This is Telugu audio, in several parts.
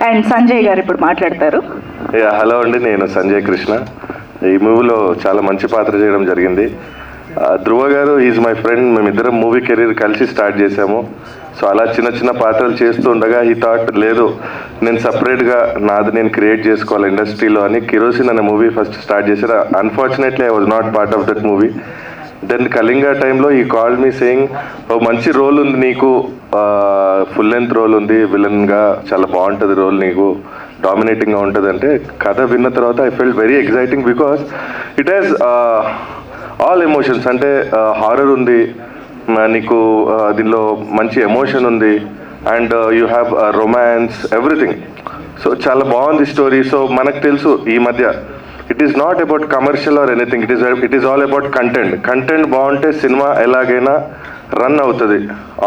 అండ్ సంజయ్ గారు ఇప్పుడు మాట్లాడతారు. హలో అండి, నేను సంజయ్ కృష్ణ. ఈ మూవీలో చాలా మంచి పాత్ర చేయడం జరిగింది. ధ్రువ గారు ఈజ్ మై ఫ్రెండ్. మేమిద్దరం మూవీ కెరీర్ కలిసి స్టార్ట్ చేశాము. సో అలా చిన్న చిన్న పాత్రలు చేస్తూ ఉండగా ఈ థాట్ లేదు, నేను సపరేట్గా నాది నేను క్రియేట్ చేసుకోవాలి ఇండస్ట్రీలో అని కిరోసిన్ అనే మూవీ ఫస్ట్ స్టార్ట్ చేశారు. Unfortunately I was not part of that movie. Then Kalinga టైంలో ఈ కాల్ మీ సేయింగ్ ఓ మంచి రోల్ ఉంది నీకు, ఫుల్ లెంత్ రోల్ ఉంది, విలన్గా చాలా బాగుంటుంది రోల్, నీకు డామినేటింగ్గా ఉంటుంది అంటే కథ విన్న తర్వాత I felt very exciting because it has all emotions. అంటే హారర్ ఉంది, నీకు దీనిలో మంచి ఎమోషన్ ఉంది, and you have romance, everything. So చాలా బాగుంది స్టోరీ. సో మనకు తెలుసు ఈ మధ్య it is not about commercial or anything, it is all about content. Content బాగుంటే సినిమా ఎలాగైనా రన్ అవుతుంది,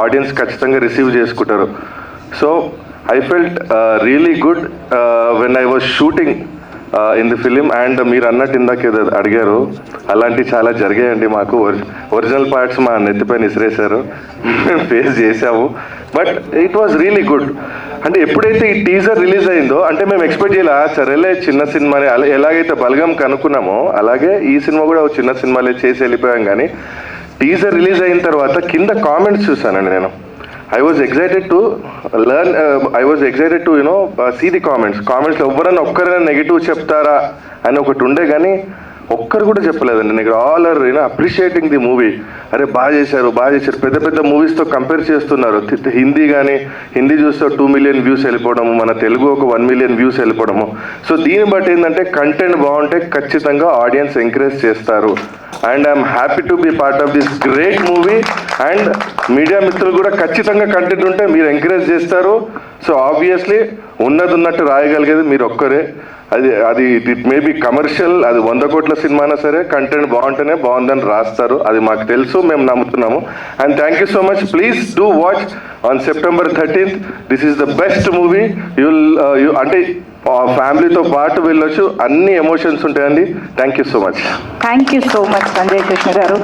ఆడియన్స్ ఖచ్చితంగా రిసీవ్ చేసుకుంటారు. So I felt really good when I was shooting in the film. And మీరు అన్నట్టు ఇందాక ఏదో అడిగారు, అలాంటివి చాలా జరిగాయండి. మాకు ఒరిజినల్ పార్ట్స్ మా నెత్తిపైన ఇసిరేశారు, మేము ఫేస్ చేసాము. But it was really good. అంటే ఎప్పుడైతే ఈ టీజర్ రిలీజ్ అయిందో అంటే మేము ఎక్స్పెక్ట్ చేయాలి, సరేలే చిన్న సినిమాని ఎలాగైతే బలగం కనుక్కున్నామో అలాగే ఈ సినిమా కూడా ఒక చిన్న సినిమాలే చేసి వెళ్ళిపోయాం. కానీ టీజర్ రిలీజ్ అయిన తర్వాత కింద కామెంట్స్ చూసానండి నేను. I was excited to learn, I was excited to see the కామెంట్స్లో ఎవరైనా ఒక్కరైనా నెగిటివ్ చెప్తారా అని ఒకటి ఉండే, కానీ ఒక్కరు కూడా చెప్పలేదండి. నేను all are appreciating the movie. అరే బాగా చేశారు. పెద్ద పెద్ద మూవీస్తో కంపేర్ చేస్తున్నారు. హిందీ కానీ హిందీ చూస్తే 2 million వ్యూస్ వెళ్ళిపోవడము, మన తెలుగు ఒక 1 million వ్యూస్ వెళ్ళిపోవడము. సో దీన్ని బట్టి ఏంటంటే కంటెంట్ బాగుంటే ఖచ్చితంగా ఆడియన్స్ ఎంకరేజ్ చేస్తారు. And I'm happy to be part of this great movie. And media మిత్రులు కూడా ఖచ్చితంగా కంటెంట్ ఉంటే మీరు ఎంకరేజ్ చేస్తారు. సో ఆబ్వియస్లీ ఉన్నట్టు రాయగలిగేది మీరు ఒక్కరే. అది ఇట్ మే బి కమర్షియల్, అది 100 కోట్ల సినిమా అయినా సరే కంటెంట్ బాగుంటేనే బాగుందని రాస్తారు. అది మాకు తెలుసు, మేము నమ్ముతున్నాము. And thank you so much. Please do watch on September 13th. This is the best movie. అంటే ఫ్యామిలీతో పాటు వెళ్ళొచ్చు, అన్ని ఎమోషన్స్ ఉంటాయండి. Thank you so much. Thank you so much Sanjay Krishna గారు.